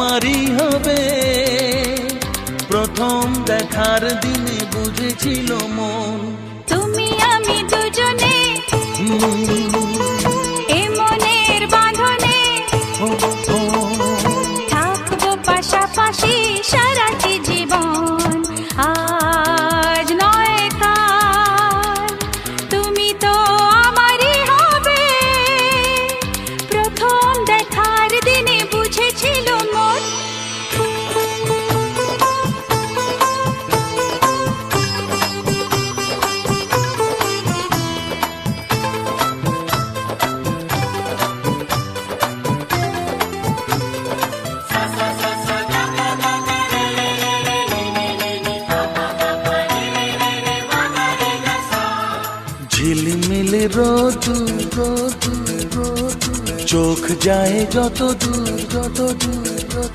আমারই হবে। প্রথম দেখার দিনে বুঝেছিল মন তুমি আমি দুজনে এ মনের বাঁধনে থাকবো পাশাপাশি সারাটি জীবন। আজ নয় কাল তুমি তো আমারই হবে। প্রথম দেখার দিনে বুঝেছিল মন। ঝিলমিল রোদ চোখ যায় যত দূর যত দূর যত